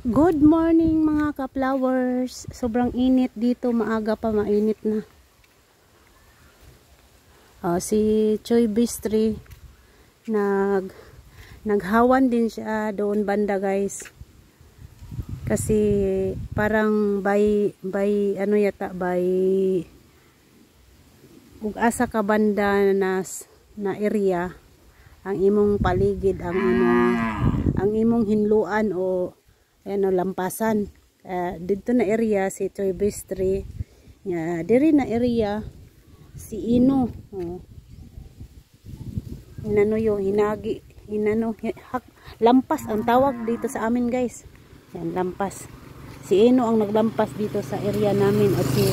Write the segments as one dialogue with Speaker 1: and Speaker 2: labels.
Speaker 1: Good morning mga ka-flowers. Sobrang init dito, maaga pa mainit na. Si Choy Bistri naghawan din siya doon banda, guys. Kasi parang by ano yata, by ug asa ka banda na area ang imong paligid, ang imong hinluan o ano, lampasan. Dito na area si Choy Bistri, diri na area si Ino. Inano yung hinagi, lampas ang tawag dito sa amin, guys. Yan, lampas. Si Ino ang naglampas dito sa area namin at si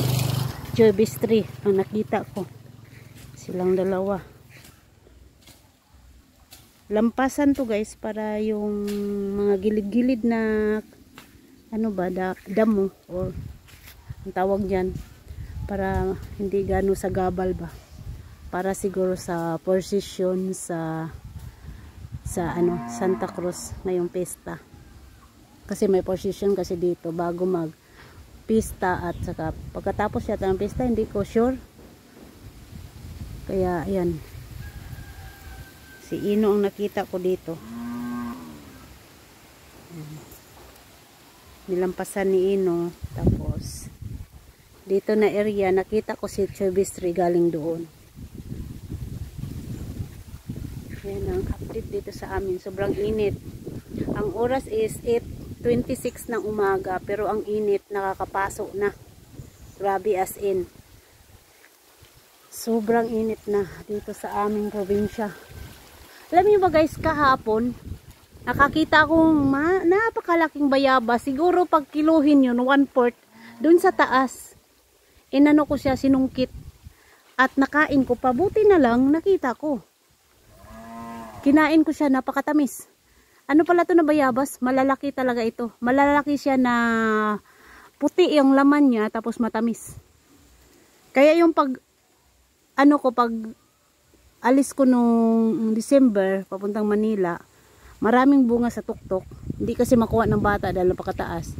Speaker 1: Choy Bistri ang nakita ko. Silang dalawa. Lampasan to, guys, para yung mga gilid-gilid na ano ba, damo or ang tawag dyan, para hindi gano sa gabal ba, para siguro sa procession sa ano, Santa Cruz ngayong pesta. Kasi may procession kasi dito bago mag pista at saka pagkatapos yata ng pista, hindi ko sure. Kaya ayan, si Ino ang nakita ko dito. Nilampasan ni Ino. Tapos dito na area nakita ko si Choy Bistri galing doon. Yan ang update dito sa amin. Sobrang init. Ang oras is 8:26 ng umaga, pero ang init, nakakapasok na. Grabe, as in. Sobrang init na dito sa aming probinsya. Alam niyo ba, guys, kahapon nakakita akong napakalaking bayabas. Siguro pag kiluhin yun, 1/4 dun sa taas. Inano ko siya, sinungkit at nakain ko pa. Buti na lang nakita ko. Kinain ko siya, napakatamis. Ano pala to na bayabas? Malalaki talaga ito. Malalaki siya na puti yung laman niya, tapos matamis. Kaya yung pag alis ko nung December papuntang Manila, maraming bunga sa tuktok. Hindi kasi makuha ng bata dahil napakataas.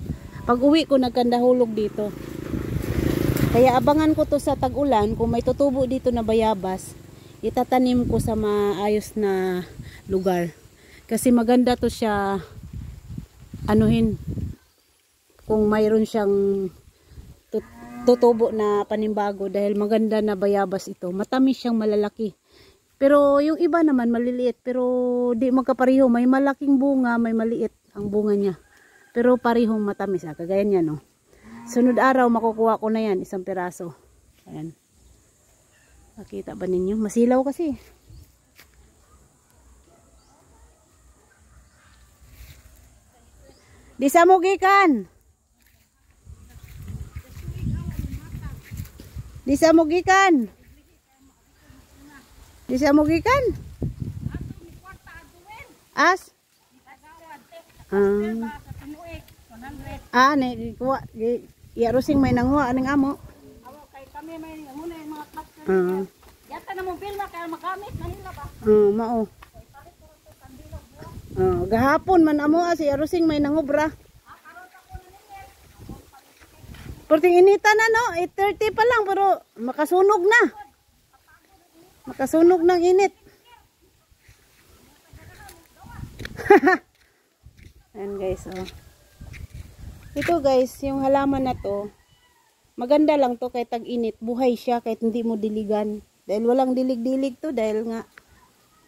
Speaker 1: Pag uwi ko, nagkandahulog dito. Kaya abangan ko to sa tag-ulan. Kung may tutubo dito na bayabas, itatanim ko sa maayos na lugar. Kasi maganda to siya anuhin. Kung mayroon siyang tutubo na panimbago, dahil maganda na bayabas ito. Matamis siyang, malalaki. Pero yung iba naman maliliit, pero di magkapareho. May malaking bunga, may maliit ang bunga niya. Pero parehong matamis. Kagaya niya, no? Sunod araw makukuha ko na yan, isang piraso. Ayan. Nakita ba ninyo? Masilaw kasi. Di sa mugikan. Di sa mugikan. Di sa mugikan. As? Ni kuha. Yarusing may nanguha aning amo.
Speaker 2: Kay kami may muna yung mga cluster. Yata na mo bilma kaya magamit na nila ba?
Speaker 1: Mao. Gahapon man amo si Yarusing may nangubra. Perting inita na, no? 8:30 pa lang, pero makasunog na. Makasunog ng init. Ayan, guys, oh. Ito, guys, yung halaman na to, maganda lang to kahit tag-init. Buhay siya kahit hindi mo diligan. Dahil walang dilig-dilig to, dahil nga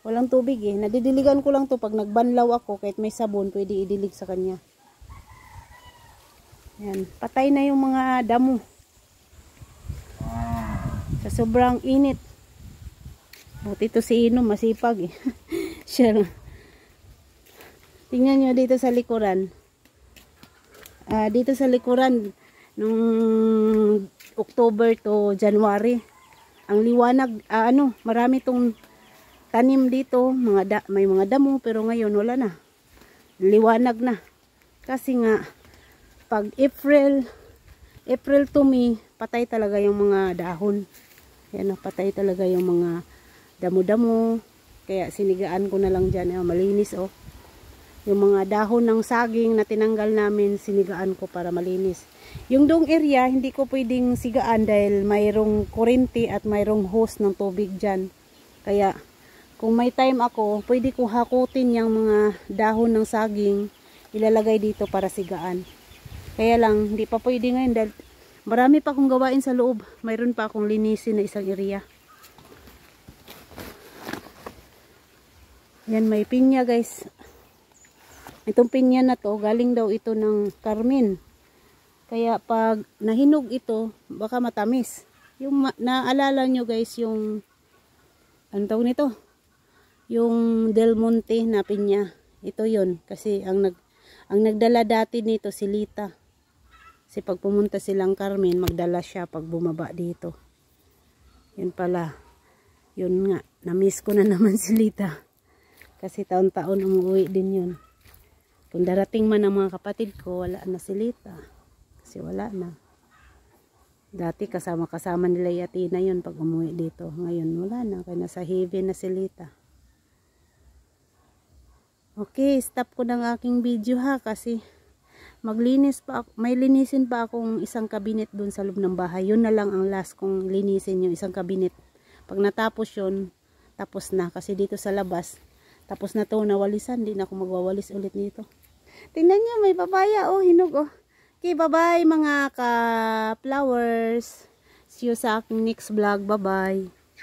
Speaker 1: walang tubig eh. Nadidiligan ko lang to pag nagbanlaw ako, kahit may sabon, pwede idilig sa kanya. Ayan, patay na yung mga damo. Sa sobrang init. Buti to si Ino, masipag eh. Siya lang. Tingnan nyo dito sa likuran. Dito sa likuran, nung October to January, ang liwanag, marami tong tanim dito. May mga damo, pero ngayon wala na. Liwanag na. Kasi nga, pag April to May, patay talaga yung mga dahon. Yan, patay talaga yung mga damo-damo. Kaya sinigaan ko na lang dyan. Malinis, oh. Yung mga dahon ng saging na tinanggal namin, sinigaan ko para malinis. Yung doong area, hindi ko pwedeng sigaan dahil mayroong kurente at mayroong hose ng tubig dyan. Kaya, kung may time ako, pwede ko hakutin yung mga dahon ng saging, ilalagay dito para sigaan. Kaya lang, hindi pa pwede ngayon dahil marami pa akong gawain sa loob. Mayroon pa akong linisin na isang area. Yan, may pinya guys. Itong pinya na to, galing daw ito ng Carmen. Kaya pag nahinog ito, baka matamis. Yung naalala nyo guys, yung ano tawag nito? Yung Del Monte na pinya. Ito yon kasi ang nagdala dati nito si Lita. Kasi pag pumunta silang Carmen, magdala siya pag bumaba dito. Yun pala. Yun nga, na-miss ko na naman si Lita. Kasi taon-taon umuwi din yun. Kung darating man ang mga kapatid ko, wala na si Lita. Kasi wala na. Dati kasama-kasama nila Yatina yun pag umuwi dito. Ngayon wala na. Kaya nasa heaven na si Lita. Okay, stop ko ng aking video ha. Kasi maglinis pa ako. May linisin pa akong isang kabinet dun sa loob ng bahay. Yun na lang ang last kong linisin yung isang kabinet. Pag natapos yun, tapos na. Kasi dito sa labas, tapos na to nawalisan. Hindi na ako magwawalis ulit dito. Tingnan nyo, may papaya. Oh, hinog oh. Okay, bye-bye mga ka-flowers. See you sa aking next vlog. Bye-bye.